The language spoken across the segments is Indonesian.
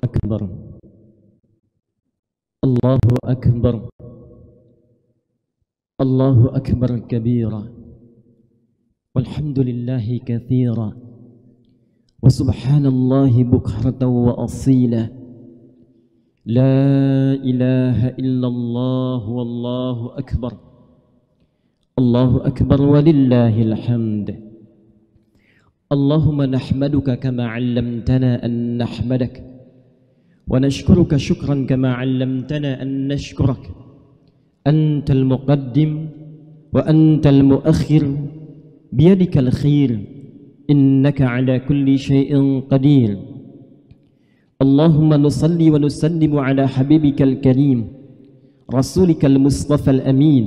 أكبر الله أكبر الله أكبر كبيرا والحمد لله كثيرا وسبحان الله بكرة وأصيلا لا إله إلا الله والله أكبر الله أكبر ولله الحمد اللهم نحمدك كما علمتنا أن نحمدك ونشكرك شكرا كما علمتنا أن نشكرك أنت المقدم وأنت المؤخر بيدك الخير إنك على كل شيء قدير اللهم نصلي ونسلم على حبيبك الكريم رسولك المصطفى الأمين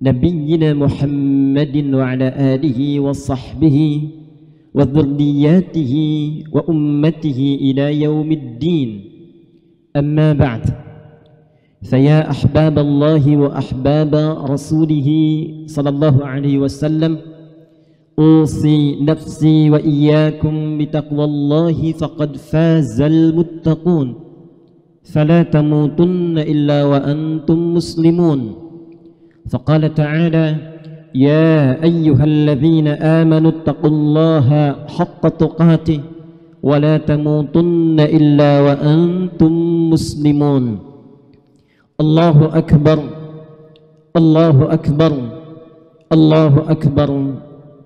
نبينا محمد وعلى آله وصحبه وذرياته وأمته إلى يوم الدين أما بعد فيا أحباب الله وأحباب رسوله صلى الله عليه وسلم أوصي نفسي وإياكم بتقوى الله فقد فاز المتقون فلا تموتن إلا وأنتم مسلمون فقال تعالى يا أيها الذين آمنوا اتقوا الله حق تقاته ولا تموتن إلا وأنتم مسلمون الله أكبر الله أكبر الله أكبر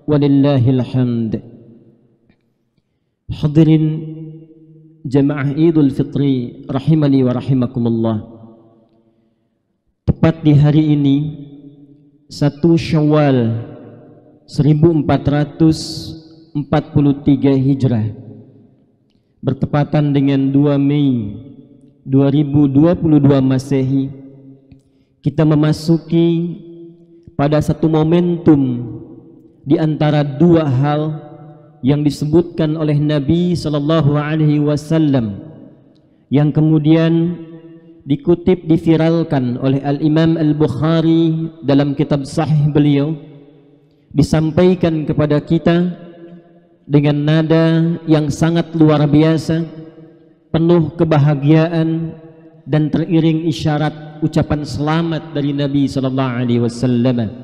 ولله الحمد. Hadirin jamaah Idul Fitri rahimani wa rahimakumullah. Tepat di hari ini 1 Syawal 1443 Hijrah bertepatan dengan 2 Mei 2022 Masehi, kita memasuki pada satu momentum di antara dua hal yang disebutkan oleh Nabi sallallahu alaihi wasallam yang kemudian dikutip, diviralkan oleh Al-Imam Al-Bukhari dalam kitab sahih beliau, disampaikan kepada kita dengan nada yang sangat luar biasa, penuh kebahagiaan dan teriring isyarat ucapan selamat dari Nabi sallallahu alaihi wasallam.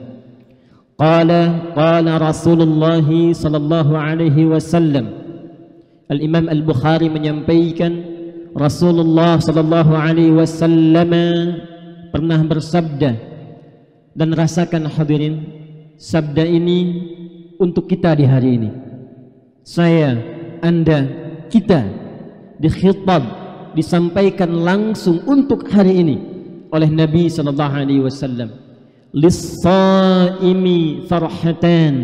Qala Rasulullah sallallahu alaihi wasallam. Al-Imam Al-Bukhari menyampaikan Rasulullah sallallahu alaihi wasallam pernah bersabda, dan rasakan hadirin, sabda ini untuk kita di hari ini. Saya, Anda, kita dikhitab, disampaikan langsung untuk hari ini oleh Nabi sallallahu alaihi wasallam. Lis-saimi farhatan,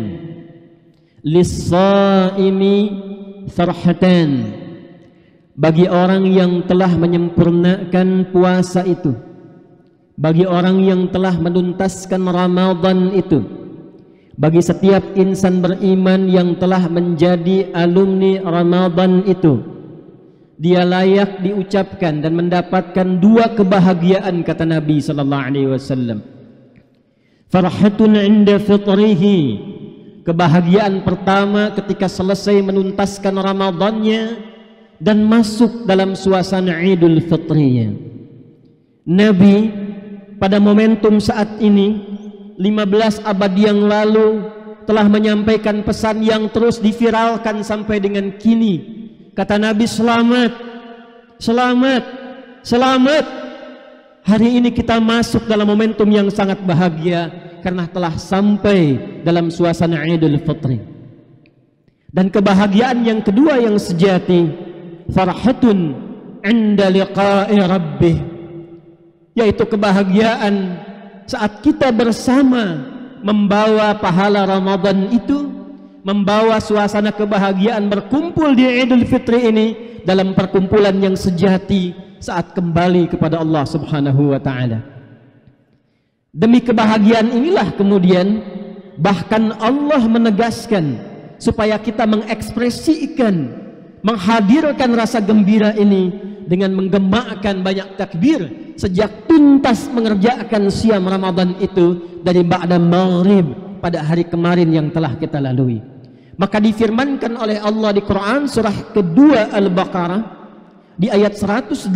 lis-saimi farhatan. Bagi orang yang telah menyempurnakan puasa itu, bagi orang yang telah menuntaskan Ramadan itu, bagi setiap insan beriman yang telah menjadi alumni Ramadan itu, dia layak diucapkan dan mendapatkan dua kebahagiaan, kata Nabi sallallahu alaihi wasallam. Farhatun 'inda fitrihi, kebahagiaan pertama ketika selesai menuntaskan Ramadannya dan masuk dalam suasana Idul Fitrinya. Nabi pada momentum saat ini 15 abad yang lalu telah menyampaikan pesan yang terus diviralkan sampai dengan kini. Kata Nabi, selamat, selamat, selamat. Hari ini kita masuk dalam momentum yang sangat bahagia karena telah sampai dalam suasana Idul Fitri. Dan kebahagiaan yang kedua yang sejati, farhatun 'inda liqa'i rabbih, yaitu kebahagiaan saat kita bersama membawa pahala Ramadan itu, membawa suasana kebahagiaan berkumpul di Idul Fitri ini dalam perkumpulan yang sejati saat kembali kepada Allah Subhanahu wa taala. Demi kebahagiaan inilah kemudian bahkan Allah menegaskan supaya kita mengekspresikan, menghadirkan rasa gembira ini dengan menggemakkan banyak takbir sejak tuntas mengerjakan siam Ramadan itu dari ba'da maghrib pada hari kemarin yang telah kita lalui. Maka difirmankan oleh Allah di Quran surah kedua Al-Baqarah di ayat 185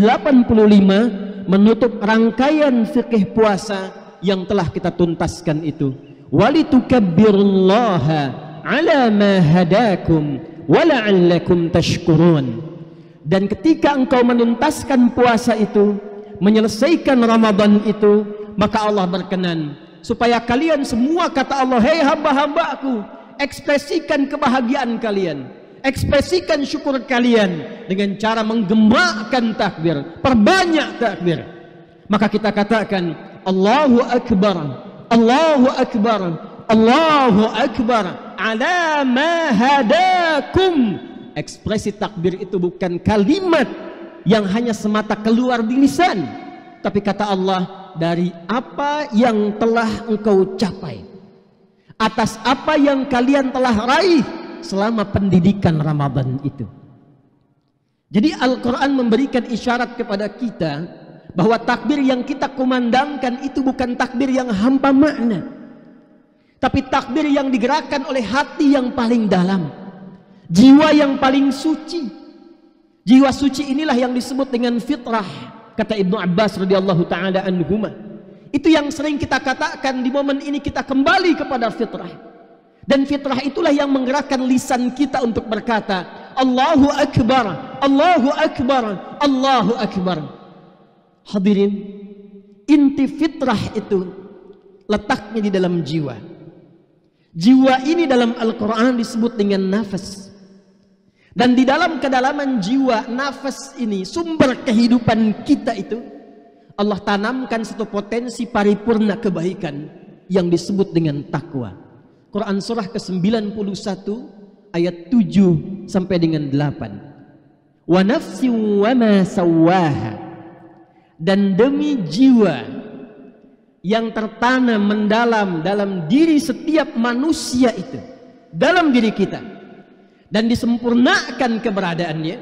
menutup rangkaian fikih puasa yang telah kita tuntaskan itu. Walitukabbirullaha ala ma hadakum wa la'allakum tashkurun. Dan ketika engkau menuntaskan puasa itu, menyelesaikan Ramadan itu, maka Allah berkenan supaya kalian semua, kata Allah, hei hamba-hambaku, ekspresikan kebahagiaan kalian, ekspresikan syukur kalian dengan cara menggemakan takbir, perbanyak takbir. Maka kita katakan Allahu Akbar, Allahu Akbar, Allahu Akbar ala ma hadakum. Ekspresi takbir itu bukan kalimat yang hanya semata keluar di lisan, tapi kata Allah, dari apa yang telah engkau capai, atas apa yang kalian telah raih selama pendidikan Ramadan itu. Jadi Al-Quran memberikan isyarat kepada kita bahwa takbir yang kita kumandangkan itu bukan takbir yang hampa makna, tapi takbir yang digerakkan oleh hati yang paling dalam, jiwa yang paling suci. Jiwa suci inilah yang disebut dengan fitrah, kata Ibnu Abbas radhiyallahu taala anhuma. Itu yang sering kita katakan di momen ini, kita kembali kepada fitrah. Dan fitrah itulah yang menggerakkan lisan kita untuk berkata Allahu Akbar, Allahu Akbar, Allahu Akbar. Hadirin, inti fitrah itu letaknya di dalam jiwa. Jiwa ini dalam Al-Quran disebut dengan nafas. Dan di dalam kedalaman jiwa, nafas ini, sumber kehidupan kita itu, Allah tanamkan satu potensi paripurna kebaikan yang disebut dengan takwa. Quran surah ke-91 ayat 7 sampai dengan 8. Wa nafsin wa ma sawwaha. Dan demi jiwa yang tertanam mendalam dalam diri setiap manusia itu, dalam diri kita, dan disempurnakan keberadaannya.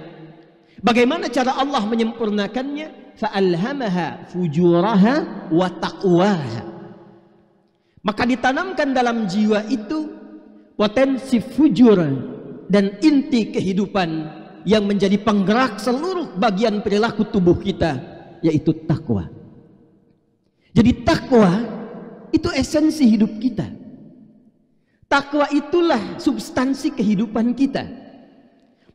Bagaimana cara Allah menyempurnakannya? Fa'alhamaha fujuraha wa taqwaha. Maka ditanamkan dalam jiwa itu potensi fujur dan inti kehidupan yang menjadi penggerak seluruh bagian perilaku tubuh kita, yaitu takwa. Jadi takwa itu esensi hidup kita. Takwa itulah substansi kehidupan kita.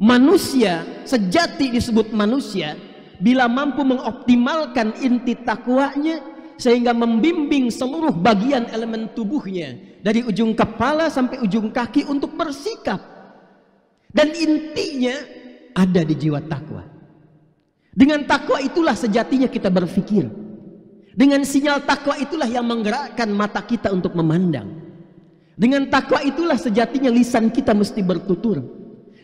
Manusia sejati disebut manusia bila mampu mengoptimalkan inti takwanya, sehingga membimbing seluruh bagian elemen tubuhnya dari ujung kepala sampai ujung kaki untuk bersikap. Dan intinya ada di jiwa takwa. Dengan takwa itulah sejatinya kita berpikir. Dengan sinyal takwa itulah yang menggerakkan mata kita untuk memandang. Dengan takwa itulah sejatinya lisan kita mesti bertutur.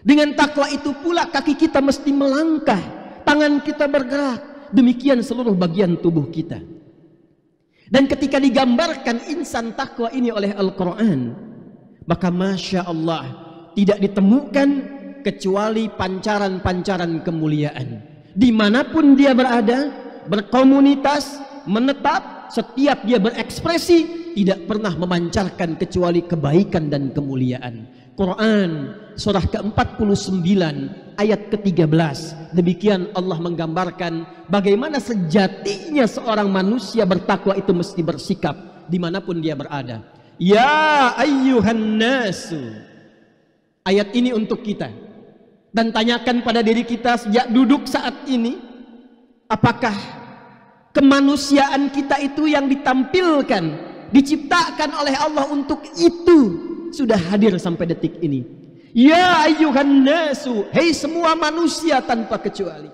Dengan takwa itu pula kaki kita mesti melangkah, tangan kita bergerak, demikian seluruh bagian tubuh kita. Dan ketika digambarkan insan takwa ini oleh Al-Quran, maka Masya Allah, tidak ditemukan kecuali pancaran-pancaran kemuliaan. Dimanapun dia berada, berkomunitas, menetap, setiap dia berekspresi, tidak pernah memancarkan kecuali kebaikan dan kemuliaan. Quran surah ke-49 ayat ke-13, demikian Allah menggambarkan bagaimana sejatinya seorang manusia bertakwa itu mesti bersikap dimanapun dia berada. Ya ayyuhan nasu. Ayat ini untuk kita. Dan tanyakan pada diri kita sejak duduk saat ini, apakah kemanusiaan kita itu yang ditampilkan, diciptakan oleh Allah untuk itu, sudah hadir sampai detik ini? Ya ayyuhan nasu, hei semua manusia tanpa kecuali.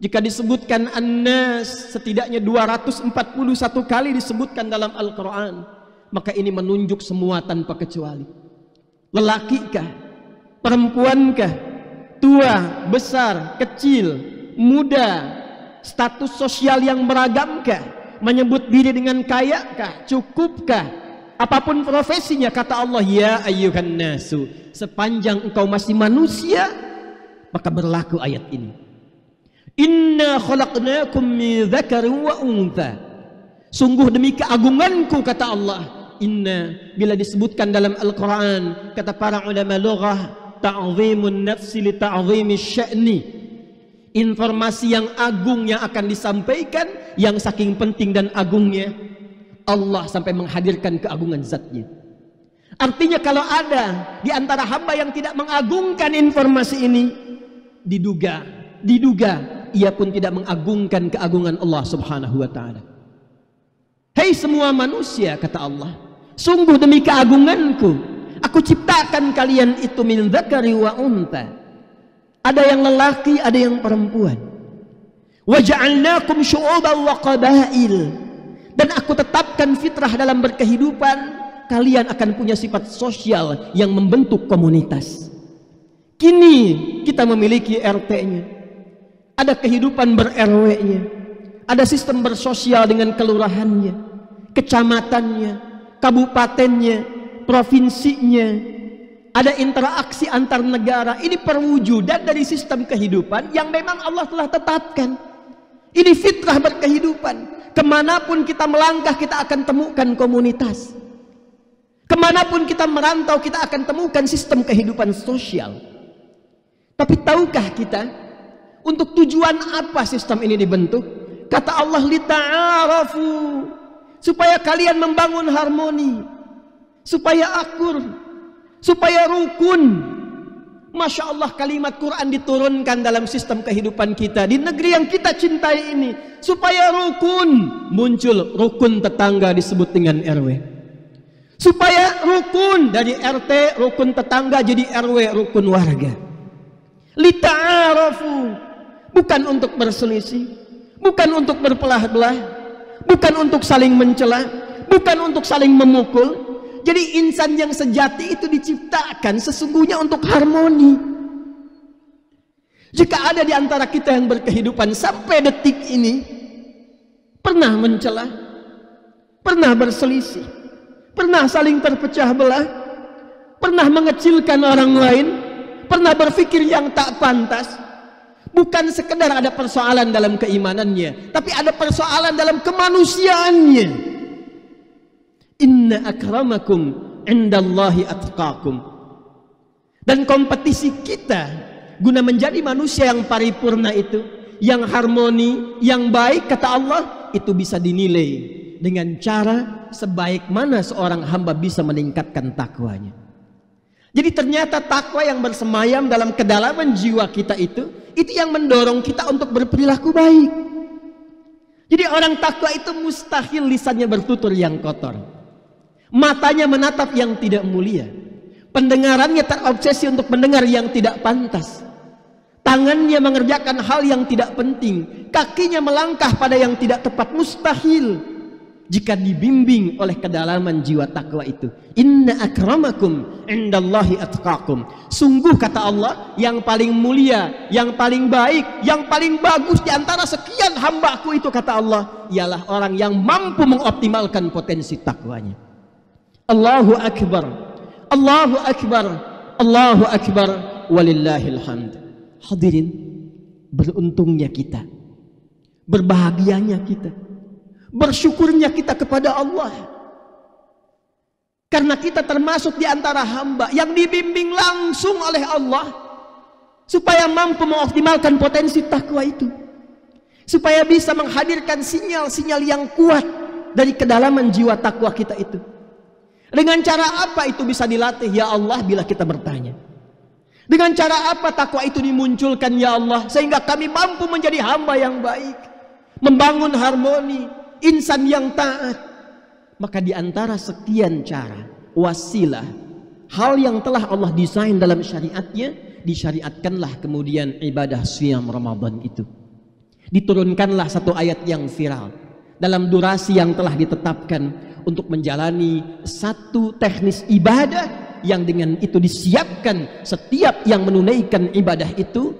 Jika disebutkan an-nas setidaknya 241 kali disebutkan dalam Al-Quran, maka ini menunjuk semua tanpa kecuali. Lelakikah, perempuankah, tua, besar, kecil, muda, status sosial yang beragamkah, menyebut diri dengan kayakah, cukupkah, apapun profesinya, kata Allah, ya ayyuhan nasu, sepanjang engkau masih manusia, maka berlaku ayat ini. Inna khalaqnakum min dzakarin wa untha. Sungguh demi keagunganku, kata Allah. Inna, bila disebutkan dalam Al-Quran, kata para ulama lughah, ta'zimun nafsi li ta'zimi sya'ni. informasi yang agung yang akan disampaikan, yang saking penting dan agungnya, Allah sampai menghadirkan keagungan zatnya. Artinya kalau ada di antara hamba yang tidak mengagungkan informasi ini, diduga ia pun tidak mengagungkan keagungan Allah subhanahu wa ta'ala. Hei semua manusia, kata Allah, sungguh demi keagunganku, aku ciptakan kalian itu min dzakari wa untha. Ada yang lelaki, ada yang perempuan. Wa ja'alnakum syu'uban wa qabail. Dan aku tetapkan fitrah dalam berkehidupan, kalian akan punya sifat sosial yang membentuk komunitas. Kini kita memiliki RT-nya, ada kehidupan ber-RW-nya, ada sistem bersosial dengan kelurahannya, kecamatannya, kabupatennya, provinsinya. Ada interaksi antar negara. Ini perwujudan dari sistem kehidupan yang memang Allah telah tetapkan. Ini fitrah berkehidupan. Kemanapun kita melangkah, kita akan temukan komunitas. Kemanapun kita merantau, kita akan temukan sistem kehidupan sosial. Tapi tahukah kita untuk tujuan apa sistem ini dibentuk? Kata Allah, lita'arafu, supaya kalian membangun harmoni, supaya akur, supaya rukun. Masya Allah, kalimat Quran diturunkan dalam sistem kehidupan kita di negeri yang kita cintai ini, supaya rukun. Muncul rukun tetangga disebut dengan RW, supaya rukun dari RT, rukun tetangga jadi RW, rukun warga. Lita'arafu, bukan untuk berselisih, bukan untuk berpelah-belah, bukan untuk saling mencela, bukan untuk saling memukul. Jadi insan yang sejati itu diciptakan sesungguhnya untuk harmoni. Jika ada di antara kita yang berkehidupan sampai detik ini pernah mencela, pernah berselisih, pernah saling terpecah belah, pernah mengecilkan orang lain, pernah berpikir yang tak pantas, bukan sekedar ada persoalan dalam keimanannya, tapi ada persoalan dalam kemanusiaannya. Inna akramakum indallahi atqakum. Dan kompetisi kita guna menjadi manusia yang paripurna itu, yang harmoni, yang baik, kata Allah, itu bisa dinilai dengan cara sebaik mana seorang hamba bisa meningkatkan takwanya. Jadi ternyata takwa yang bersemayam dalam kedalaman jiwa kita itu yang mendorong kita untuk berperilaku baik. Jadi orang takwa itu mustahil lisannya bertutur yang kotor, matanya menatap yang tidak mulia, pendengarannya terobsesi untuk mendengar yang tidak pantas, tangannya mengerjakan hal yang tidak penting, kakinya melangkah pada yang tidak tepat. Mustahil jika dibimbing oleh kedalaman jiwa takwa itu. Inna akramakum indallahi atqakum. Sungguh, kata Allah, yang paling mulia, yang paling baik, yang paling bagus di antara sekian hambaku itu, kata Allah, ialah orang yang mampu mengoptimalkan potensi takwanya. Allahu Akbar, Allahu Akbar, Allahu Akbar, walillahil hamd. Hadirin, beruntungnya kita, berbahagianya kita, bersyukurnya kita kepada Allah, karena kita termasuk di antara hamba yang dibimbing langsung oleh Allah supaya mampu mengoptimalkan potensi takwa itu, supaya bisa menghadirkan sinyal-sinyal yang kuat dari kedalaman jiwa takwa kita itu. Dengan cara apa itu bisa dilatih, ya Allah, bila kita bertanya? Dengan cara apa takwa itu dimunculkan, ya Allah, sehingga kami mampu menjadi hamba yang baik, membangun harmoni, insan yang taat? Maka di antara sekian cara, wasilah, hal yang telah Allah desain dalam syariatnya, disyariatkanlah kemudian ibadah siyam Ramadan itu. Diturunkanlah satu ayat yang viral dalam durasi yang telah ditetapkan untuk menjalani satu teknis ibadah yang dengan itu disiapkan setiap yang menunaikan ibadah itu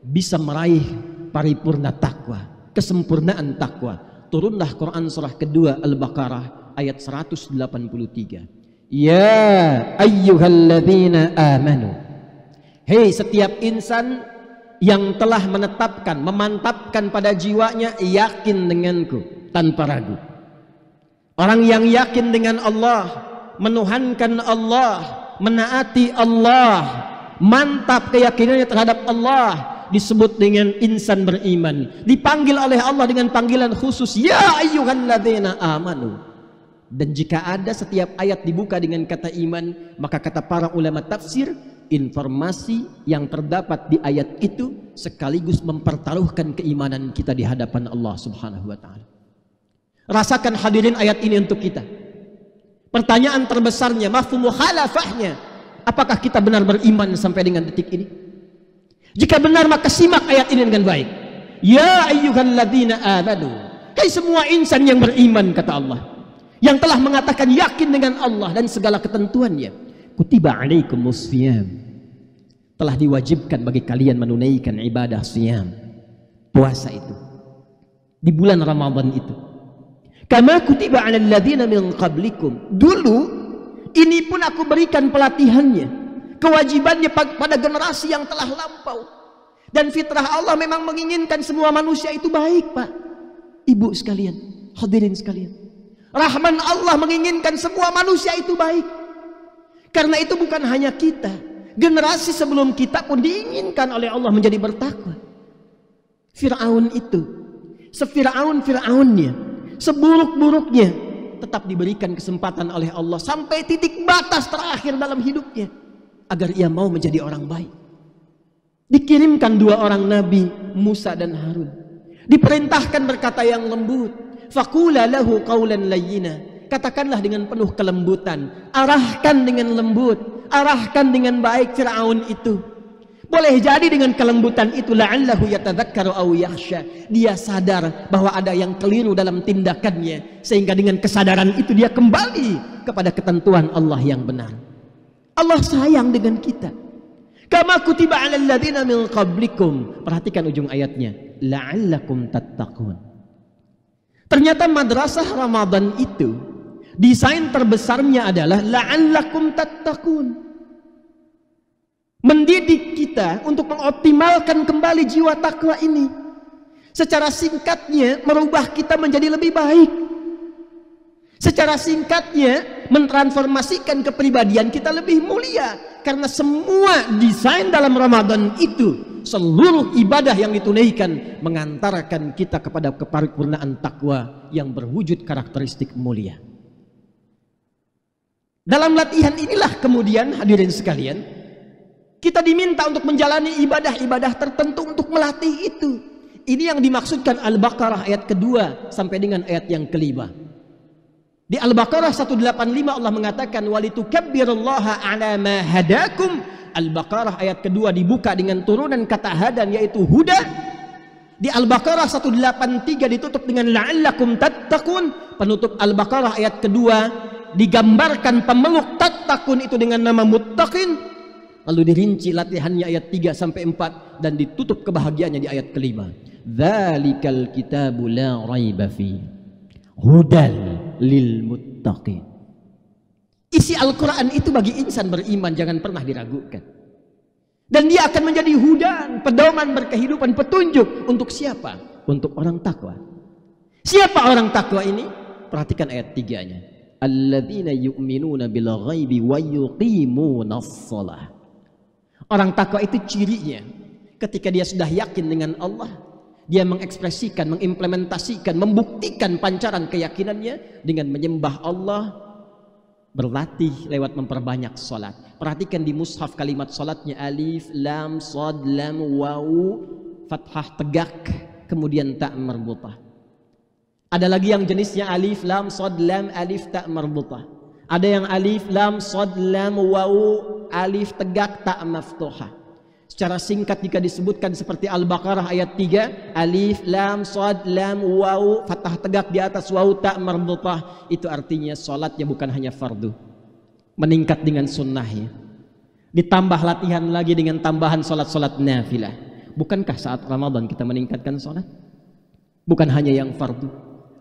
bisa meraih paripurna takwa, kesempurnaan takwa. Turunlah Quran surah kedua Al-Baqarah ayat 183. Ya ayyuhalladzina amanu. Hei setiap insan yang telah menetapkan, memantapkan pada jiwanya, yakin denganku tanpa ragu. Orang yang yakin dengan Allah, menuhankan Allah, menaati Allah, mantap keyakinannya terhadap Allah, disebut dengan insan beriman, dipanggil oleh Allah dengan panggilan khusus, ya ayyuhalladzina amanu. Dan jika ada setiap ayat dibuka dengan kata iman, maka kata para ulama tafsir, informasi yang terdapat di ayat itu sekaligus mempertaruhkan keimanan kita di hadapan Allah Subhanahu wa taala. Rasakan hadirin ayat ini untuk kita. Pertanyaan terbesarnya, mafhum mukhalafahnya, apakah kita benar beriman sampai dengan detik ini? Jika benar, maka simak ayat ini dengan baik. Ya ayyuhalladzina amanu, hai semua insan yang beriman, kata Allah, yang telah mengatakan yakin dengan Allah dan segala ketentuannya, kutiba alaikumus shiyam, telah diwajibkan bagi kalian menunaikan ibadah siyam, puasa itu di bulan Ramadan itu. Kama kutiba 'alal ladzina min qablikum, dulu ini pun aku berikan pelatihannya, kewajibannya pada generasi yang telah lampau. Dan fitrah Allah memang menginginkan semua manusia itu baik, Pak, Ibu sekalian, hadirin sekalian. Rahman Allah menginginkan semua manusia itu baik. Karena itu bukan hanya kita, generasi sebelum kita pun diinginkan oleh Allah menjadi bertakwa. Fir'aun itu, Fir'aunnya, seburuk-buruknya, tetap diberikan kesempatan oleh Allah sampai titik batas terakhir dalam hidupnya agar ia mau menjadi orang baik. Dikirimkan dua orang nabi, Musa dan Harun, diperintahkan berkata yang lembut, faqula lahu qawlan layyina, katakanlah dengan penuh kelembutan, arahkan dengan lembut, arahkan dengan baik Fir'aun itu. Boleh jadi dengan kelembutan itu la'allahu yatadzakkaru aw yakhsha, dia sadar bahwa ada yang keliru dalam tindakannya, sehingga dengan kesadaran itu dia kembali kepada ketentuan Allah yang benar. Allah sayang dengan kita. Kama kutiba 'alal ladzina min qablikum, perhatikan ujung ayatnya, la'allakum tattaqun. Ternyata madrasah Ramadan itu desain terbesarnya adalah la'allakum tattaqun, mendidik kita untuk mengoptimalkan kembali jiwa takwa ini. Secara singkatnya, merubah kita menjadi lebih baik. Secara singkatnya, mentransformasikan kepribadian kita lebih mulia. Karena semua desain dalam Ramadan itu, seluruh ibadah yang ditunaikan mengantarkan kita kepada keparipurnaan takwa yang berwujud karakteristik mulia. Dalam latihan inilah kemudian hadirin sekalian, kita diminta untuk menjalani ibadah-ibadah tertentu untuk melatih itu. Ini yang dimaksudkan Al-Baqarah ayat kedua sampai dengan ayat yang kelima. Di Al-Baqarah 185 Allah mengatakan walitukabbirullaha 'ala ma hadakum. Al-Baqarah ayat kedua dibuka dengan turunan kata hadan, yaitu huda. Di Al-Baqarah 183 ditutup dengan la'allakum tattaqun. Penutup Al-Baqarah ayat kedua digambarkan pemeluk tattaqun itu dengan nama muttaqin. Lalu dirinci latihannya ayat 3 sampai 4 dan ditutup kebahagiaannya di ayat kelima. Dzalikal kitabu la raiba fi hudal lil muttaqin. Isi Al-Quran itu bagi insan beriman jangan pernah diragukan. Dan dia akan menjadi hudan, pedoman berkehidupan, petunjuk untuk siapa? Untuk orang takwa. Siapa orang takwa ini? Perhatikan ayat 3-nya. Alladzina yu'minuna bil ghaibi wa yuqimunas shalah. Orang takwa itu cirinya, ketika dia sudah yakin dengan Allah, dia mengekspresikan, mengimplementasikan, membuktikan pancaran keyakinannya dengan menyembah Allah, berlatih lewat memperbanyak salat. Perhatikan di mushaf kalimat salatnya alif, lam, shad, lam, waw, fathah tegak, kemudian ta marbutah. Ada lagi yang jenisnya alif, lam, shad, lam, alif, ta marbutah. Ada yang alif, lam, shad, lam, waw, alif tegak, ta maftuhah. Secara singkat jika disebutkan seperti Al-Baqarah ayat 3, alif, lam, shad, lam, waw, fathah tegak di atas waw, ta marbutah, itu artinya salatnya bukan hanya fardu, meningkat dengan sunnahnya, ditambah latihan lagi dengan tambahan salat-salat nafilah. Bukankah saat Ramadan kita meningkatkan salat? Bukan hanya yang fardu,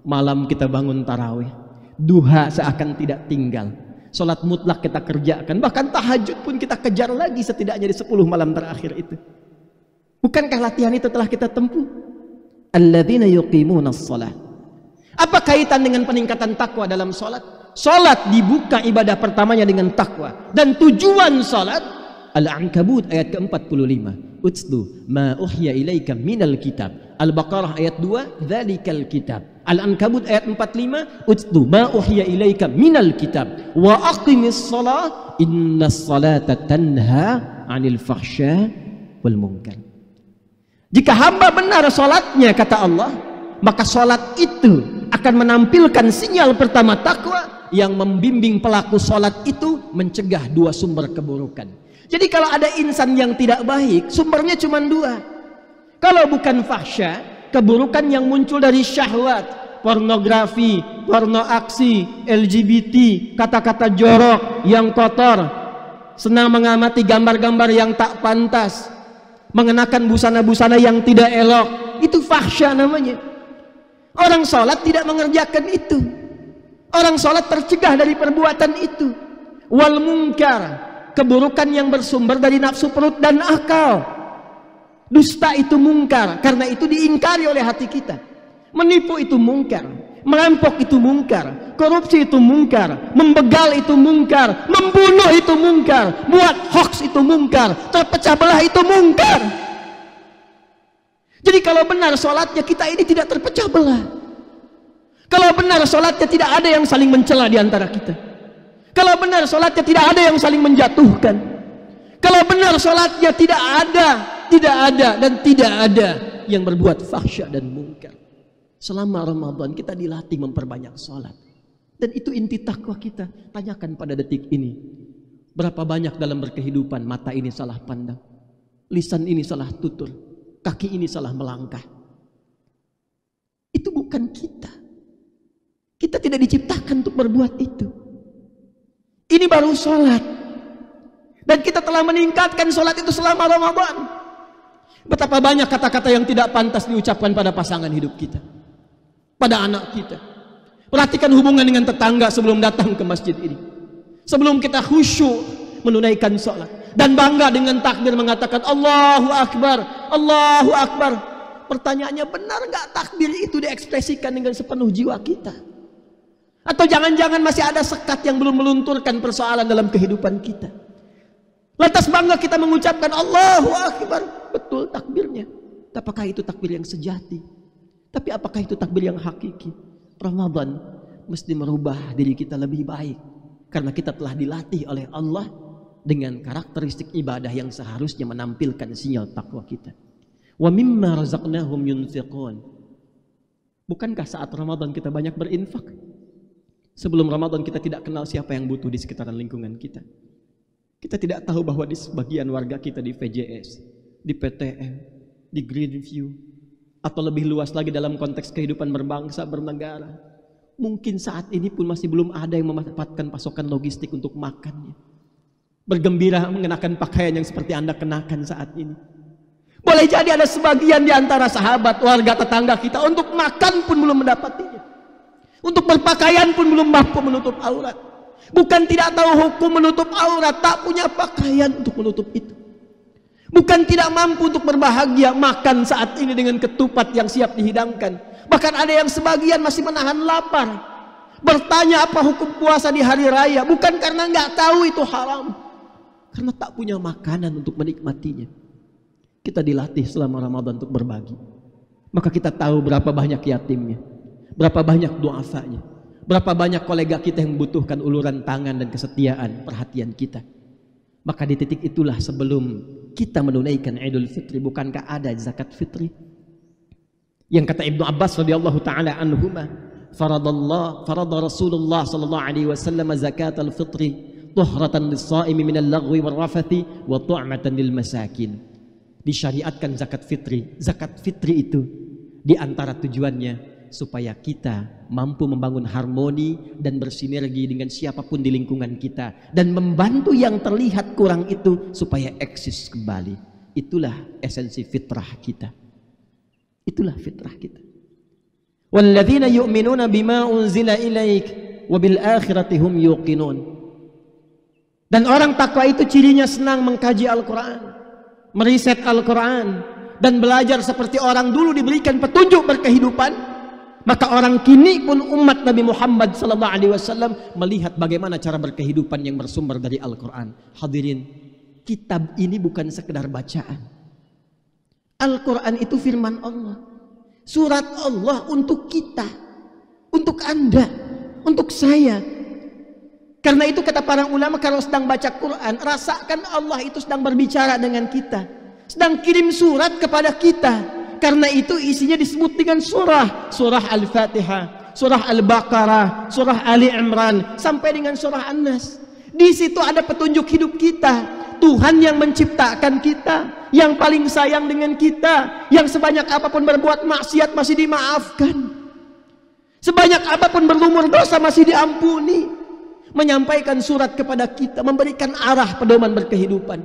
malam kita bangun tarawih, duha seakan tidak tinggal, salat mutlak kita kerjakan, bahkan tahajud pun kita kejar lagi setidaknya di 10 malam terakhir itu. Bukankah latihan itu telah kita tempuh? Alladzina yuqimunas shalah. Apa kaitan dengan peningkatan takwa dalam salat? Salat dibuka ibadah pertamanya dengan takwa, dan tujuan salat Al-Ankabut ayat ke-45. utlu ma uhya ilaika minal kitab. Al-Baqarah ayat 2, dzalikal kitab. Al-Ankabut ayat 45, utlu ma uhya ilaika minal kitab wa aqimis shalah innas salata tanha 'anil fahsya wal munkar. Jika hamba benar salatnya, kata Allah, maka salat itu akan menampilkan sinyal pertama takwa yang membimbing pelaku salat itu mencegah dua sumber keburukan. Jadi kalau ada insan yang tidak baik, sumbernya cuma dua. Kalau bukan fahsya, keburukan yang muncul dari syahwat, pornografi, porno aksi, LGBT, kata-kata jorok yang kotor, senang mengamati gambar-gambar yang tak pantas, mengenakan busana-busana yang tidak elok, itu fahsya namanya. Orang sholat tidak mengerjakan itu. Orang sholat tercegah dari perbuatan itu. Wal munkar, keburukan yang bersumber dari nafsu perut dan akal. Dusta itu mungkar, karena itu diingkari oleh hati kita. Menipu itu mungkar, merampok itu mungkar, korupsi itu mungkar, membegal itu mungkar, membunuh itu mungkar, buat hoax itu mungkar, terpecah belah itu mungkar. Jadi kalau benar sholatnya, kita ini tidak terpecah belah. Kalau benar sholatnya, tidak ada yang saling mencela di antara kita. Kalau benar sholatnya, tidak ada yang saling menjatuhkan. Kalau benar sholatnya, tidak ada dan tidak ada yang berbuat fahsya dan mungkar. Selama Ramadan kita dilatih memperbanyak sholat. Dan itu inti takwa kita. Tanyakan pada detik ini, berapa banyak dalam berkehidupan mata ini salah pandang, lisan ini salah tutur, kaki ini salah melangkah. Itu bukan kita. Kita tidak diciptakan untuk berbuat itu. Ini baru sholat. Dan kita telah meningkatkan sholat itu selama Ramadan. Betapa banyak kata-kata yang tidak pantas diucapkan pada pasangan hidup kita, pada anak kita. Perhatikan hubungan dengan tetangga sebelum datang ke masjid ini. Sebelum kita khusyuk menunaikan sholat dan bangga dengan takbir mengatakan Allahu Akbar, Allahu Akbar. Pertanyaannya, benar nggak takbir itu diekspresikan dengan sepenuh jiwa kita? Atau jangan-jangan masih ada sekat yang belum melunturkan persoalan dalam kehidupan kita? Lantas bangga kita mengucapkan Allahu Akbar, betul takbirnya. Apakah itu takbir yang sejati? Tapi apakah itu takbir yang hakiki? Ramadan mesti merubah diri kita lebih baik, karena kita telah dilatih oleh Allah dengan karakteristik ibadah yang seharusnya menampilkan sinyal takwa kita. Wa mimma razaqnahum yunfiqun. Bukankah saat Ramadan kita banyak berinfak? Sebelum Ramadan kita tidak kenal siapa yang butuh di sekitaran lingkungan kita. Kita tidak tahu bahwa di sebagian warga kita di VJS, di PTM, di Greenview, atau lebih luas lagi dalam konteks kehidupan berbangsa, bernegara, mungkin saat ini pun masih belum ada yang memanfaatkan pasokan logistik untuk makannya. Bergembira mengenakan pakaian yang seperti Anda kenakan saat ini. Boleh jadi ada sebagian di antara sahabat, warga, tetangga kita untuk makan pun belum mendapatinya. Untuk berpakaian pun belum mampu menutup aurat. Bukan tidak tahu hukum menutup aurat, tak punya pakaian untuk menutup itu. Bukan tidak mampu untuk berbahagia makan saat ini dengan ketupat yang siap dihidangkan. Bahkan ada yang sebagian masih menahan lapar, bertanya apa hukum puasa di hari raya, bukan karena nggak tahu itu haram, karena tak punya makanan untuk menikmatinya. Kita dilatih selama Ramadan untuk berbagi. Maka kita tahu berapa banyak yatimnya, berapa banyak du'afanya, berapa banyak kolega kita yang membutuhkan uluran tangan dan kesetiaan perhatian kita. Maka di titik itulah sebelum kita menunaikan Idul Fitri, bukankah ada zakat fitri? Yang kata Ibnu Abbas radhiyallahu taala anhuma, farada Rasulullah sallallahu alaihi wasallam zakatal fitri tuhratan lis-shaimi minal lagwi war rafathi wa tu'matan lil masakin. Disyariatkan zakat fitri. Zakat fitri itu di antara tujuannya supaya kita mampu membangun harmoni dan bersinergi dengan siapapun di lingkungan kita, dan membantu yang terlihat kurang itu supaya eksis kembali. Itulah esensi fitrah kita. Itulah fitrah kita. Walladzina yu'minuna bima unzila ilaik wa bil akhirati hum yuqinun. Dan orang takwa itu cirinya senang mengkaji Al-Quran, meriset Al-Quran, dan belajar seperti orang dulu diberikan petunjuk berkehidupan. Maka orang kini pun umat Nabi Muhammad SAW melihat bagaimana cara berkehidupan yang bersumber dari Al-Quran. Hadirin, kitab ini bukan sekedar bacaan. Al-Quran itu firman Allah, surat Allah untuk kita, untuk Anda, untuk saya. Karena itu kata para ulama, kalau sedang baca Quran, rasakan Allah itu sedang berbicara dengan kita, sedang kirim surat kepada kita. Karena itu isinya disebut dengan surah Al-Fatihah, surah Al-Baqarah, surah Ali Imran, sampai dengan surah An-Nas. Di situ ada petunjuk hidup kita. Tuhan yang menciptakan kita, yang paling sayang dengan kita, yang sebanyak apapun berbuat maksiat masih dimaafkan, sebanyak apapun berlumur dosa masih diampuni, menyampaikan surat kepada kita, memberikan arah pedoman berkehidupan.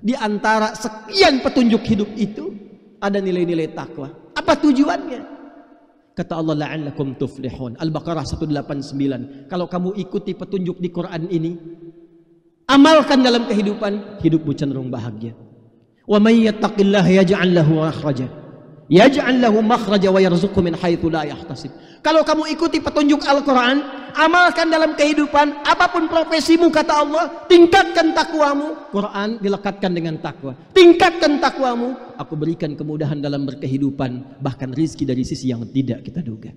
Di antara sekian petunjuk hidup itu ada nilai-nilai takwa. Apa tujuannya? Kata Allah, la'allakum tuflihun. Al-Baqarah 189. Kalau kamu ikuti petunjuk di Quran ini, amalkan dalam kehidupan, hidupmu cenderung bahagia. Wa may yattaqillaha yaj'al lahu makhraja. Yaj'al lahu makhraja wa yarzuqhu min haitsu la yahtasib. Kalau kamu ikuti petunjuk Al-Quran, amalkan dalam kehidupan, apapun profesimu kata Allah, tingkatkan takwamu. Quran dilekatkan dengan takwa. Tingkatkan takwamu, aku berikan kemudahan dalam berkehidupan, bahkan rizki dari sisi yang tidak kita duga.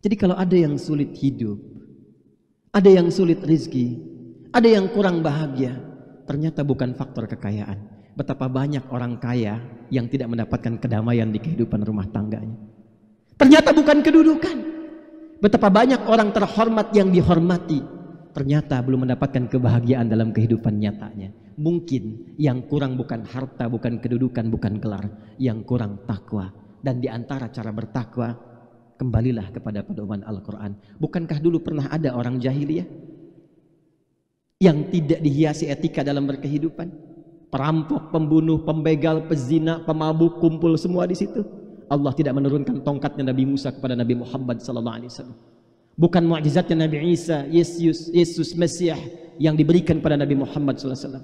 Jadi kalau ada yang sulit hidup, ada yang sulit rizki, ada yang kurang bahagia, ternyata bukan faktor kekayaan. Betapa banyak orang kaya yang tidak mendapatkan kedamaian di kehidupan rumah tangganya. Ternyata bukan kedudukan. Betapa banyak orang terhormat yang dihormati, ternyata belum mendapatkan kebahagiaan dalam kehidupan nyatanya. Mungkin yang kurang bukan harta, bukan kedudukan, bukan gelar, yang kurang takwa. Dan di antara cara bertakwa, kembalilah kepada pedoman Al-Quran. Bukankah dulu pernah ada orang jahiliyah yang tidak dihiasi etika dalam berkehidupan? Perampok, pembunuh, pembegal, pezina, pemabuk, kumpul semua di situ. Allah tidak menurunkan tongkatnya Nabi Musa kepada Nabi Muhammad SAW. Bukan mukjizatnya Nabi Isa, Yesus Mesias yang diberikan pada Nabi Muhammad SAW.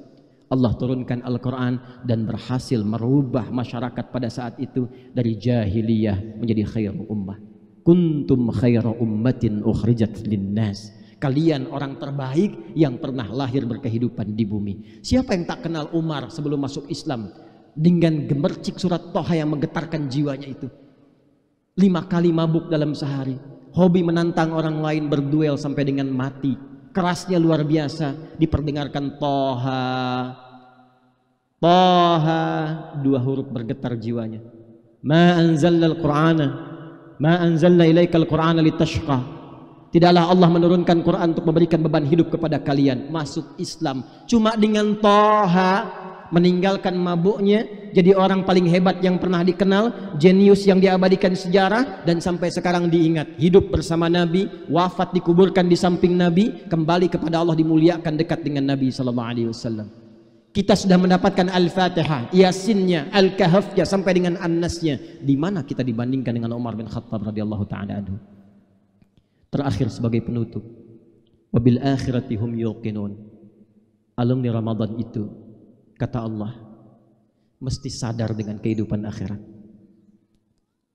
Allah turunkan Al-Quran dan berhasil merubah masyarakat pada saat itu dari jahiliyah menjadi khairu ummah. Kuntum khairu ummatin ukhrijat linnas. Kalian orang terbaik yang pernah lahir berkehidupan di bumi. Siapa yang tak kenal Umar sebelum masuk Islam? Dengan gemercik surat Toha yang menggetarkan jiwanya itu. 5 kali mabuk dalam sehari. Hobi menantang orang lain berduel sampai dengan mati. Kerasnya luar biasa. Diperdengarkan Toha. Toha. 2 huruf bergetar jiwanya. Ma anzalna al-Qur'ana. Ma anzalna ilaikal Qur'ana litashqa. Tidaklah Allah menurunkan Quran untuk memberikan beban hidup kepada kalian. Masuk Islam cuma dengan Toha, meninggalkan mabuknya, jadi orang paling hebat yang pernah dikenal, jenius yang diabadikan sejarah, dan sampai sekarang diingat. Hidup bersama Nabi, wafat dikuburkan di samping Nabi, kembali kepada Allah dimuliakan dekat dengan Nabi SAW. Kita sudah mendapatkan Al-Fatihah, Yasinnya, Al-Kahfnya, sampai dengan An-Nasnya. Di mana kita dibandingkan dengan Umar bin Khattab radhiyallahu ta'ala anhu? Terakhir sebagai penutup, wabil akhirati hum yuqinun. Alumni Ramadan itu, kata Allah, mesti sadar dengan kehidupan akhirat.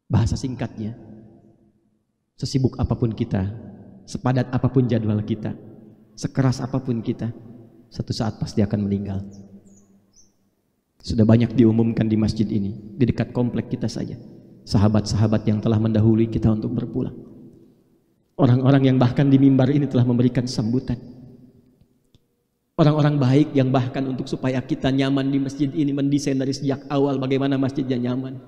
Bahasa singkatnya, sesibuk apapun kita, sepadat apapun jadwal kita, sekeras apapun kita, satu saat pasti akan meninggal. Sudah banyak diumumkan di masjid ini, di dekat komplek kita saja, sahabat-sahabat yang telah mendahului kita untuk berpulang. Orang-orang yang bahkan di mimbar ini telah memberikan sambutan. Orang-orang baik yang bahkan untuk supaya kita nyaman di masjid ini mendesain dari sejak awal bagaimana masjidnya nyaman,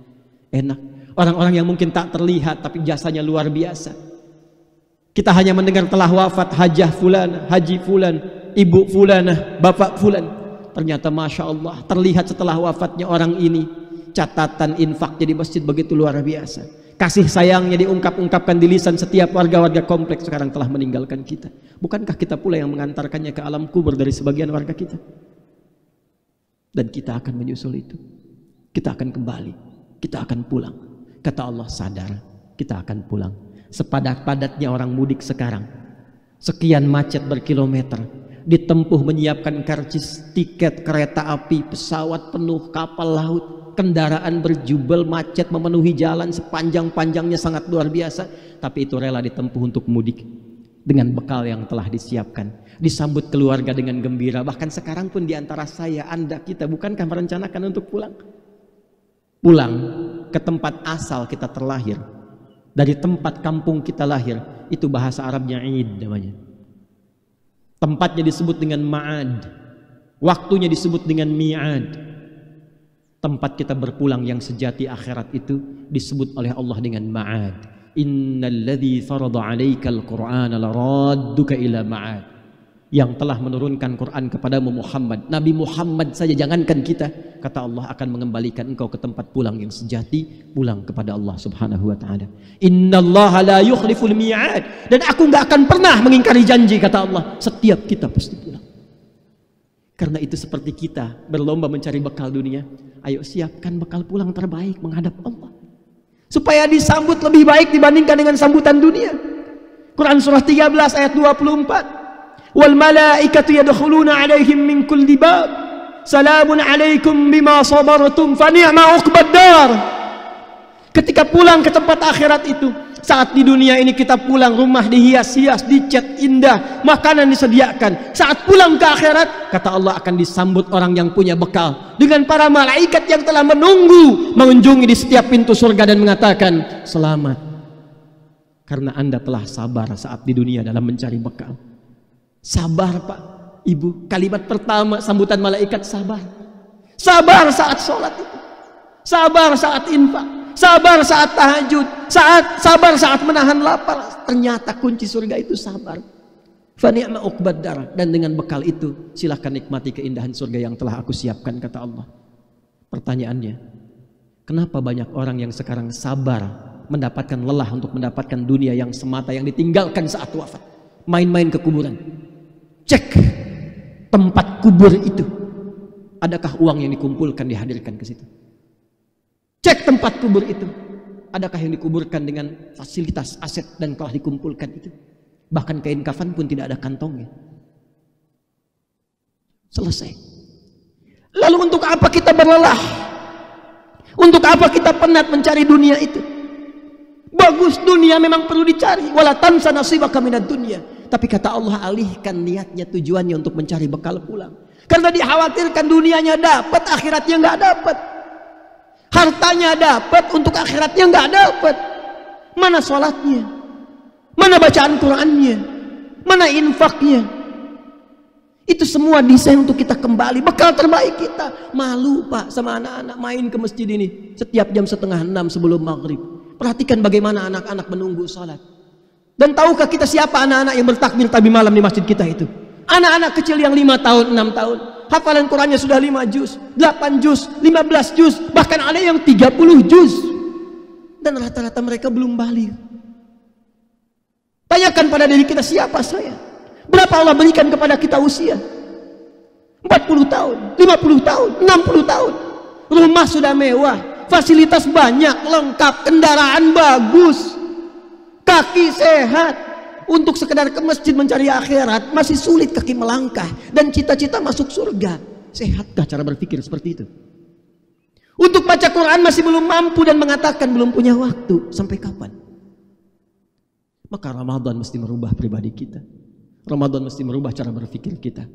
enak. Orang-orang yang mungkin tak terlihat tapi jasanya luar biasa. Kita hanya mendengar telah wafat hajah fulan, haji fulan, ibu fulanah, bapak fulan. Ternyata Masya Allah terlihat setelah wafatnya orang ini, catatan infaknya di masjid begitu luar biasa. Kasih sayangnya diungkap-ungkapkan di lisan setiap warga-warga kompleks sekarang telah meninggalkan kita. Bukankah kita pula yang mengantarkannya ke alam kubur dari sebagian warga kita? Dan kita akan menyusul itu. Kita akan kembali. Kita akan pulang. Kata Allah, sadar, kita akan pulang. Sepadat-padatnya orang mudik sekarang. Sekian macet berkilometer. Ditempuh menyiapkan karcis, tiket, kereta api, pesawat penuh, kapal laut. Kendaraan berjubel, macet memenuhi jalan sepanjang-panjangnya sangat luar biasa, tapi itu rela ditempuh untuk mudik dengan bekal yang telah disiapkan, disambut keluarga dengan gembira. Bahkan sekarang pun diantara saya, Anda, kita bukankah merencanakan untuk pulang? pulang ke tempat asal kita terlahir, dari tempat kampung kita lahir, itu bahasa Arabnya Id namanya. Tempatnya disebut dengan ma'ad, waktunya disebut dengan mi'ad. Tempat kita berpulang yang sejati akhirat itu disebut oleh Allah dengan ma'ad. Innalladzi farada 'alaikal qur'ana laradduka ila ma'ad. Yang telah menurunkan Quran kepadamu Muhammad, Nabi Muhammad saja, jangankan kita, kata Allah akan mengembalikan engkau ke tempat pulang yang sejati, pulang kepada Allah Subhanahu wa taala. Innallaha la yukhliful mi'ad, dan aku enggak akan pernah mengingkari janji, kata Allah. Setiap kita pasti pulang. Karena itu seperti kita berlomba mencari bekal dunia, ayo siapkan bekal pulang terbaik menghadap Allah, supaya disambut lebih baik dibandingkan dengan sambutan dunia. Quran surah 13 ayat 24. Wal malaikatu yadkhuluna 'alaihim min kulli bab. Salamun 'alaikum bima sabartum fa ni'ma 'uqbad dar. Ketika pulang ke tempat akhirat itu, saat di dunia ini kita pulang, rumah dihias-hias, dicat indah, makanan disediakan. Saat pulang ke akhirat, kata Allah akan disambut orang yang punya bekal dengan para malaikat yang telah menunggu mengunjungi di setiap pintu surga dan mengatakan, selamat, karena Anda telah sabar saat di dunia dalam mencari bekal. Sabar Pak, Ibu, kalimat pertama sambutan malaikat sabar. Sabar saat sholat itu, sabar saat infak, sabar saat tahajud, sabar saat menahan lapar. Ternyata kunci surga itu sabar. Fa ni'ma 'uqbad dar, dan dengan bekal itu silahkan nikmati keindahan surga yang telah aku siapkan, kata Allah. Pertanyaannya, kenapa banyak orang yang sekarang sabar mendapatkan lelah untuk mendapatkan dunia yang semata yang ditinggalkan saat wafat, main-main ke kuburan? Cek tempat kubur itu, adakah uang yang dikumpulkan dihadirkan ke situ? Cek tempat kubur itu, adakah yang dikuburkan dengan fasilitas aset dan telah dikumpulkan itu? Bahkan kain kafan pun tidak ada kantongnya. Selesai. Lalu untuk apa kita berlelah? Untuk apa kita penat mencari dunia itu? Bagus, dunia memang perlu dicari. Wala tansa nasibaka minad dunya. Tapi kata Allah, alihkan niatnya, tujuannya untuk mencari bekal pulang. Karena dikhawatirkan dunianya dapat, akhiratnya nggak dapat. Hartanya dapat, untuk akhiratnya nggak dapat. Mana sholatnya? Mana bacaan Qurannya? Mana infaknya? Itu semua desain untuk kita kembali, bekal terbaik kita. Malu Pak sama anak-anak main ke masjid ini setiap jam 5:30 sebelum maghrib. Perhatikan bagaimana anak-anak menunggu sholat. Dan tahukah kita siapa anak-anak yang bertakbir tabi malam di masjid kita itu? Anak-anak kecil yang 5 tahun, 6 tahun. Hafalan Qurannya sudah 5 juz, 8 juz, 15 juz, bahkan ada yang 30 juz. Dan rata-rata mereka belum balik. Tanyakan pada diri kita, siapa saya? Berapa Allah berikan kepada kita usia? 40 tahun, 50 tahun, 60 tahun. Rumah sudah mewah, fasilitas banyak, lengkap, kendaraan bagus, kaki sehat. Untuk sekedar ke masjid mencari akhirat masih sulit kaki melangkah, dan cita-cita masuk surga. Sehatkah cara berpikir seperti itu? Untuk baca Quran masih belum mampu dan mengatakan belum punya waktu. Sampai kapan? Maka Ramadan mesti merubah pribadi kita. Ramadan mesti merubah cara berpikir kita.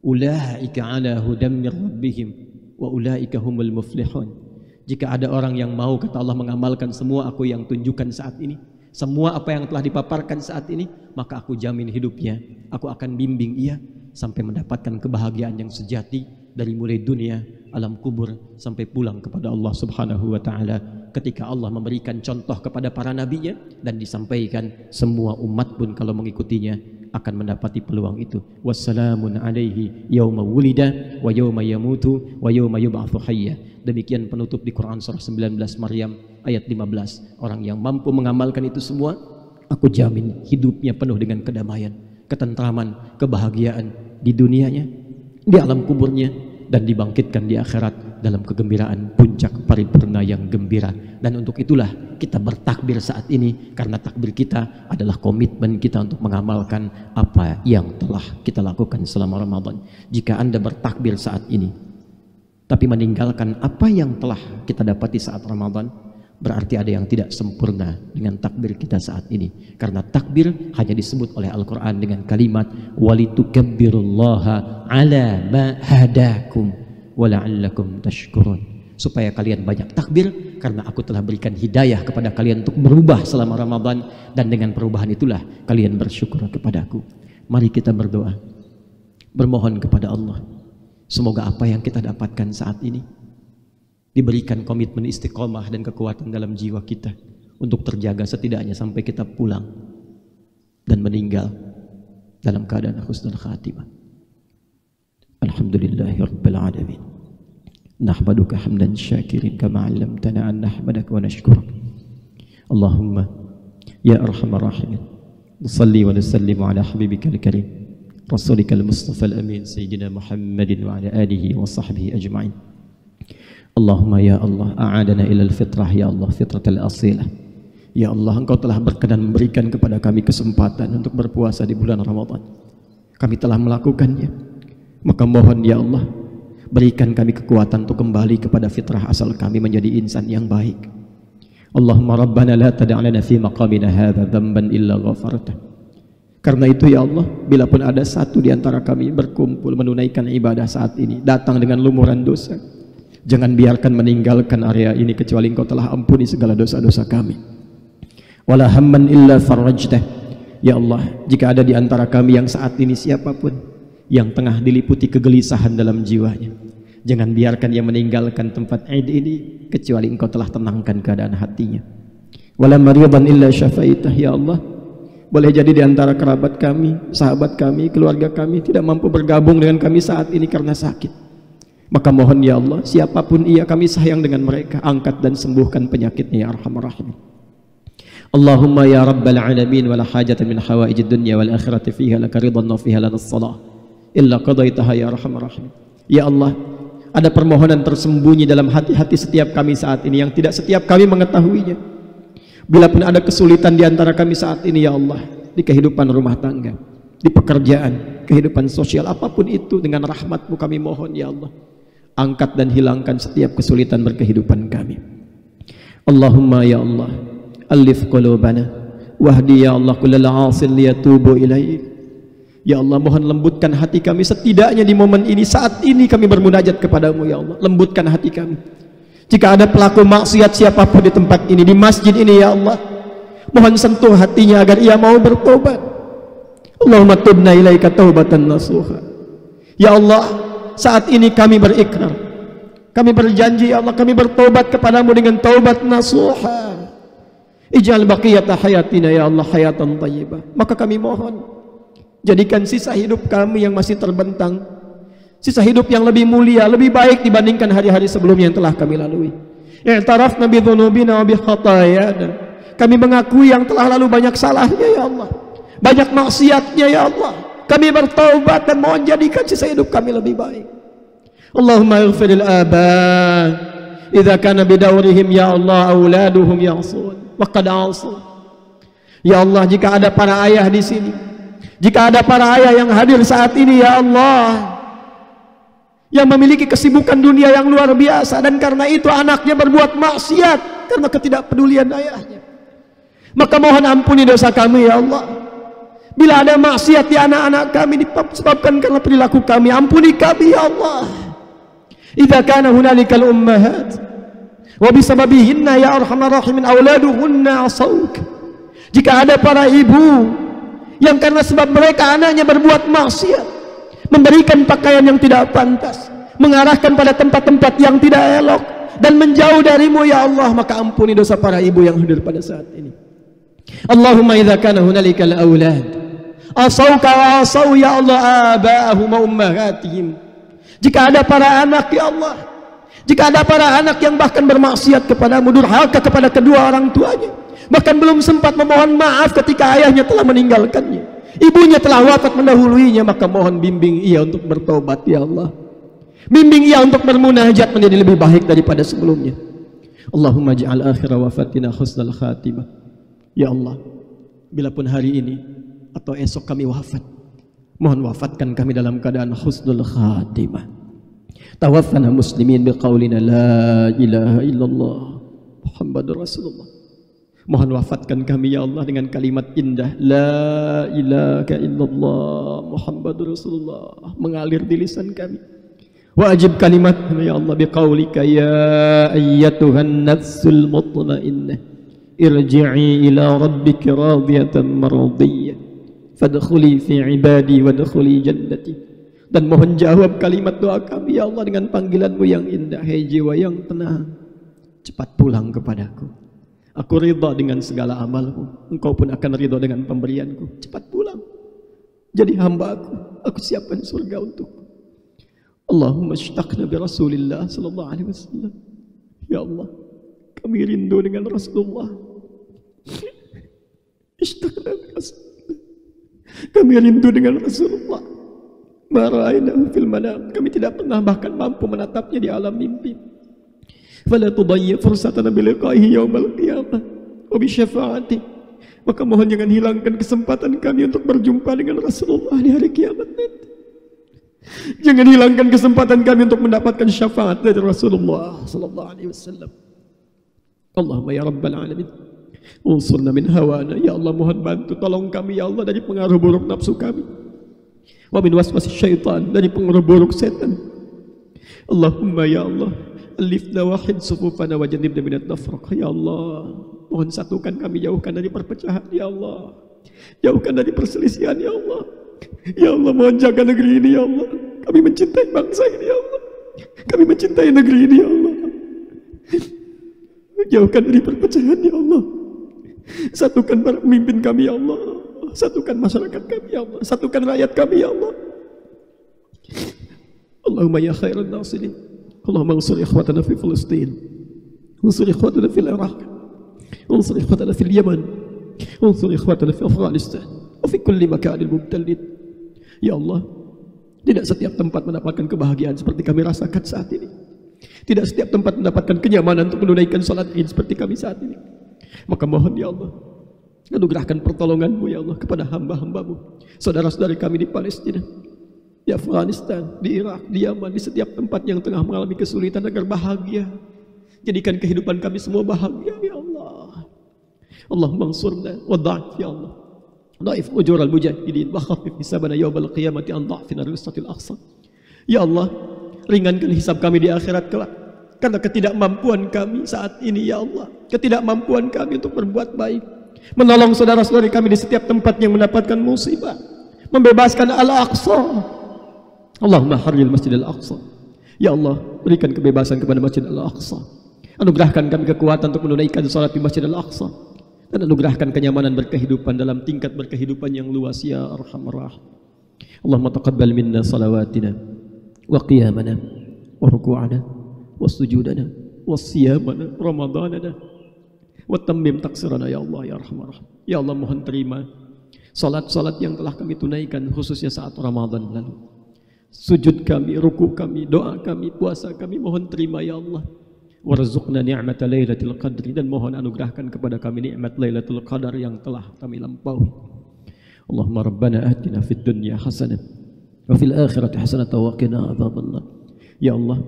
Ulaika ala hudam mir rabbihim wa ulaika humul muflihun. Jika ada orang yang mau, kata Allah, mengamalkan semua aku yang tunjukkan saat ini, semua apa yang telah dipaparkan saat ini, maka aku jamin hidupnya, aku akan bimbing ia sampai mendapatkan kebahagiaan yang sejati, dari mulai dunia, alam kubur, sampai pulang kepada Allah Subhanahu wa ta'ala. Ketika Allah memberikan contoh kepada para nabinya dan disampaikan, semua umat pun kalau mengikutinya akan mendapati peluang itu. Wassalamun alaihi yawma wulida wa yawma yamutu wa yawma yub'atsu hayya. Demikian penutup di Quran surah 19 Maryam ayat 15. Orang yang mampu mengamalkan itu semua, aku jamin hidupnya penuh dengan kedamaian, ketentraman, kebahagiaan di dunianya, di alam kuburnya, dan dibangkitkan di akhirat dalam kegembiraan puncak paripurna yang gembira. Dan untuk itulah kita bertakbir saat ini, karena takbir kita adalah komitmen kita untuk mengamalkan apa yang telah kita lakukan selama Ramadan. Jika Anda bertakbir saat ini tapi meninggalkan apa yang telah kita dapati saat Ramadan, berarti ada yang tidak sempurna dengan takbir kita saat ini. Karena takbir hanya disebut oleh Al-Quran dengan kalimat walitukabbirullaha ala ma hadakum wa la'allakum tashkurun, supaya kalian banyak takbir, karena aku telah berikan hidayah kepada kalian untuk berubah selama Ramadan, dan dengan perubahan itulah kalian bersyukur kepadaku. Mari kita berdoa, bermohon kepada Allah, semoga apa yang kita dapatkan saat ini diberikan komitmen istiqomah dan kekuatan dalam jiwa kita untuk terjaga setidaknya sampai kita pulang dan meninggal dalam keadaan husnul khatimah. Alhamdulillahirabbil alamin. Nahmaduka hamdan syakirin kama 'allamtana an nahmadaka wa nashkuruk. Allahumma ya arhamar rahimin, nusalli wa nusallimu ala habibikal karim, rasulikal mustafa al-amin, sayyidina Muhammadin wa ala alihi wa sahbihi ajma'in. Allahumma ya Allah, a'adana ilal fitrah, ya Allah, fitratal asilah. Ya Allah, Engkau telah berkenan memberikan kepada kami kesempatan untuk berpuasa di bulan Ramadan. Kami telah melakukannya, maka mohon ya Allah, berikan kami kekuatan untuk kembali kepada fitrah asal kami menjadi insan yang baik. Allahumma rabbana la tada' lana fi maqamina hadza dhanban illa ghafarta. Karena itu ya Allah, bila pun ada satu di antara kami berkumpul menunaikan ibadah saat ini, datang dengan lumuran dosa, jangan biarkan meninggalkan area ini kecuali Engkau telah ampuni segala dosa-dosa kami. Wala hamman illa farajtah. Ya Allah, jika ada di antara kami yang saat ini siapapun yang tengah diliputi kegelisahan dalam jiwanya, jangan biarkan ia meninggalkan tempat Id ini kecuali Engkau telah tenangkan keadaan hatinya. Wala maridan illa syafaitah. Ya Allah, boleh jadi di antara kerabat kami, sahabat kami, keluarga kami tidak mampu bergabung dengan kami saat ini karena sakit. Maka mohon ya Allah, siapapun ia, kami sayang dengan mereka, angkat dan sembuhkan penyakitnya ya arhamar rahimin. Allahumma ya rabbal alamin, wala hajatan min hawaijid dunya wal akhirati fiha laka ridwan wa fiha lana salah illa qadaitaha ya arhamar rahimin. Ya Allah, ada permohonan tersembunyi dalam hati-hati setiap kami saat ini yang tidak setiap kami mengetahuinya. Bila pun ada kesulitan di antara kami saat ini ya Allah, di kehidupan rumah tangga, di pekerjaan, kehidupan sosial, apapun itu, dengan rahmat-Mu kami mohon ya Allah, angkat dan hilangkan setiap kesulitan berkehidupan kami. Allahumma ya Allah, alif qulubana wahdi ya Allah kullal 'asil liyatubu ilaik. Ya Allah, mohon lembutkan hati kami setidaknya di momen ini, saat ini kami bermunajat kepadamu ya Allah, lembutkan hati kami. Jika ada pelaku maksiat siapapun di tempat ini, di masjid ini ya Allah, mohon sentuh hatinya agar ia mau bertobat. Allahumma tubna ilaika taubatan nasuha. Ya Allah, saat ini kami berikrar, kami berjanji ya Allah, kami bertobat kepadamu dengan taubat nasuha. Ij'al baqiyata hayatina ya Allah hayatan thayyibah. Maka kami mohon, jadikan sisa hidup kami yang masih terbentang sisa hidup yang lebih mulia, lebih baik dibandingkan hari-hari sebelumnya yang telah kami lalui. I'tarafna bi dhunubina wa bi khatayana. Kami mengakui yang telah lalu banyak salahnya ya Allah, banyak maksiatnya ya Allah. Kami bertaubat dan mohon jadikan sisa hidup kami lebih baik. Allahumma ighfiril aba idza kana bidawrihim ya Allah auladuhum ya'sun wa qad 'asun. Ya Allah, jika ada para ayah di sini, jika ada para ayah yang hadir saat ini ya Allah, yang memiliki kesibukan dunia yang luar biasa, dan karena itu anaknya berbuat maksiat karena ketidakpedulian ayahnya, maka mohon ampuni dosa kami ya Allah. Bila ada maksiat di anak-anak kami disebabkan karena perilaku kami, ampuni kami ya Allah. Idza kana hunalikal ummahat wa bisababihinna ya arhamar rahimin auladuhunna asawk. Jika ada para ibu yang karena sebab mereka anaknya berbuat maksiat, memberikan pakaian yang tidak pantas, mengarahkan pada tempat-tempat yang tidak elok, dan menjauh darimu ya Allah, maka ampuni dosa para ibu yang hadir pada saat ini. Allahumma idza kana hunalikal aulad asauka wa asau ya Allah aba'ahum wa ummahatihim. Jika ada para anak ya Allah, jika ada para anak yang bahkan bermaksiat kepadamu, durhaka kepada kedua orang tuanya, bahkan belum sempat memohon maaf ketika ayahnya telah meninggalkannya, ibunya telah wafat mendahuluinya, maka mohon bimbing ia untuk bertobat ya Allah, bimbing ia untuk bermunajat menjadi lebih baik daripada sebelumnya. Allahumma ja'al akhir wafatina husnal khatimah. Ya Allah, bila pun hari ini atau esok kami wafat, mohon wafatkan kami dalam keadaan husnul khatimah. Tawaffana muslimin biqaulina la ilaha illallah Muhammadur Rasulullah. Mohon wafatkan kami ya Allah dengan kalimat indah la ilaha illallah Muhammadur Rasulullah mengalir di lisan kami. Wajib kalimat ya Allah biqaulika ya ayyatuhan nafsul mutmainnah irji'i ila rabbiki radiyatan mardiyah fadkhuli fi ibadi wadkhuli jannati. Dan mohon jawab kalimat doa kami ya Allah dengan panggilanmu yang indah. Hai jiwa yang tenang, cepat pulang kepadaku. Aku ridha dengan segala amalmu, engkau pun akan ridha dengan pemberianku. Cepat pulang jadi hamba aku siapkan surga untukmu. Allahumma ishtaqna bi Rasulillah sallallahu alaihi wasallam. Ya Allah, kami rindu dengan Rasulullah. Ishtaqna bi Rasulillah. Kami rindu dengan Rasulullah. Ma ra'aynahu fil manam. Kami tidak pernah bahkan mampu menatapnya di alam mimpi. Fala tudayyi fursatana bi liqa'ihi yaumal qiyamah wa bi syafa'ati. Maka mohon jangan hilangkan kesempatan kami untuk berjumpa dengan Rasulullah di hari kiamat nanti. Jangan hilangkan kesempatan kami untuk mendapatkan syafaat dari Rasulullah sallallahu alaihi wasallam. Allahumma ya rabbal alamin, unsurna min hawana. Ya Allah, mohon bantu tolong kami ya Allah dari pengaruh buruk nafsu kami. Wa min waswasis syaitan, dari pengaruh buruk setan. Allahumma ya Allah, alifna wahid sufufana wa jannibna minat nafraq. Ya Allah, mohon satukan kami, jauhkan dari perpecahan ya Allah. Jauhkan dari perselisihan ya Allah. Ya Allah, mohon jaga negeri ini ya Allah. Kami mencintai bangsa ini ya Allah. Kami mencintai negeri ini ya Allah. Jauhkan dari perpecahan ya Allah. Satukan para pemimpin kami ya Allah. Satukan masyarakat kami ya Allah. Satukan rakyat kami ya Allah. Allahumma ya khairan nasirin. Allahumma ansur ikhwatana fi Filistin, ansur ikhwatana fil Iraq, ansur ikhwatana fil Yaman, ansur ikhwatana fi Afghanistan wa fi kulli makanil mubtalin. Ya Allah, tidak setiap tempat mendapatkan kebahagiaan seperti kami rasakan saat ini. Tidak setiap tempat mendapatkan kenyamanan untuk menunaikan salat Id seperti kami saat ini. Maka mohon ya Allah, anugerahkan pertolongan-Mu ya Allah kepada hamba-hamba-Mu, saudara-saudari kami di Palestina, di Afghanistan, di Irak, di Yaman, di setiap tempat yang tengah mengalami kesulitan agar bahagia. Jadikan kehidupan kami semua bahagia ya Allah. Allahumma ansurna wa dha'if ya Allah. Dhaif ujur al-mujahidin wa khaffif hisabana yawmal qiyamati an dha'fina risatil aqsa. Ya Allah, ringankan hisab kami di akhirat kelak karena ketidakmampuan kami saat ini ya Allah. Ketidakmampuan kami untuk berbuat baik, menolong saudara-saudari kami di setiap tempat yang mendapatkan musibah, membebaskan Al-Aqsa. Allahumma harril Masjid Al-Aqsa. Ya Allah, berikan kebebasan kepada Masjid Al-Aqsa. Anugerahkan kami kekuatan untuk menunaikan salat di Masjid Al-Aqsa. Dan anugerahkan kenyamanan berkehidupan dalam tingkat berkehidupan yang luas ya Arhamar Rahim. Allahumma taqabbal minna salawatina wa qiyamana wa ruku'ana wa sujudana wa siyamana ramadanana wa tammim taksirana ya Allah ya Arhamar Rahim. Ya Allah, mohon terima salat-salat yang telah kami tunaikan khususnya saat Ramadan lalu. Sujud kami, ruku kami, doa kami, puasa kami, mohon terima ya Allah. Warzuqna ni'mata lailatul qadri, dan mohon anugerahkan kepada kami nikmat lailatul qadar yang telah kami lampaui. Allahumma rabbana atina fid dunya hasanah wa fil akhirati hasanah wa qina adzabannar. Ya Allah,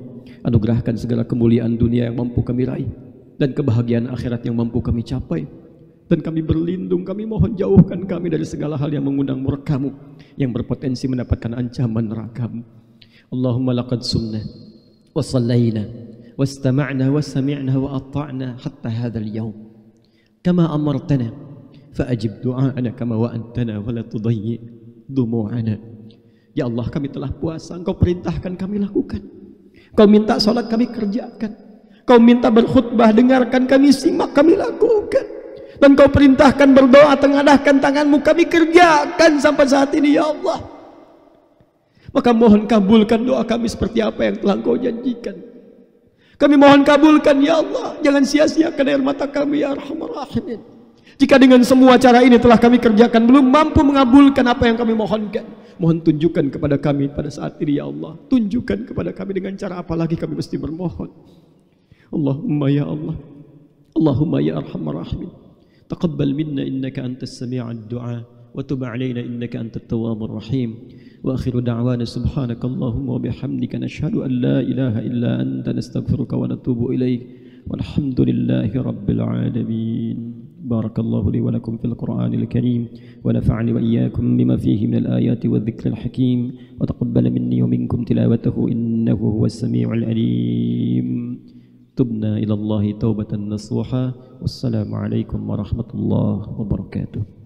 anugerahkan segala kemuliaan dunia yang mampu kami raih dan kebahagiaan akhirat yang mampu kami capai. Dan kami berlindung, kami mohon jauhkan kami dari segala hal yang mengundang murka-Mu, yang berpotensi mendapatkan ancaman neraka-Mu. Allahumma laqad sumna wa sallayna wastama'na wa sami'na wa ata'na hatta hadzal yaum kama amartana fa'ajib du'ana kama wa'antana wa la tudayyi dumu'ana. Ya Allah, kami telah puasa, Engkau perintahkan kami lakukan. Kau minta salat kami kerjakan. Kau minta berkhutbah dengarkan kami simak kami lakukan. Dan Kau perintahkan berdoa tengadahkan tangan-Mu kami kerjakan sampai saat ini ya Allah. Maka mohon kabulkan doa kami seperti apa yang telah Engkau janjikan. Kami mohon kabulkan ya Allah, jangan sia-siakan air mata kami ya Arhamar Rahimin. Jika dengan semua cara ini telah kami kerjakan belum mampu mengabulkan apa yang kami mohonkan, mohon tunjukkan kepada kami pada saat ini ya Allah. Tunjukkan kepada kami dengan cara apa lagi kami mesti bermohon. Allahumma ya Allah, Allahumma ya Arhamar Rahimin, taqabbal minna innaka antas sami'ud du'a wa tub 'alaina innaka antat tawwabur rahim. Wa akhiru da'wana subhanaka Allahumma wa bihamdika nashhadu an la ilaha illa anta nastaghfiruka wa natubu ilaik. Walhamdulillahi rabbil alamin. بارك الله لي ولكم في القرآن الكريم ونفعني وإياكم بما فيه من الآيات والذكر الحكيم وتقبل مني ومنكم تلاوته إنه هو السميع العليم تبنا إلى الله توبة نصوحا والسلام عليكم ورحمة الله وبركاته.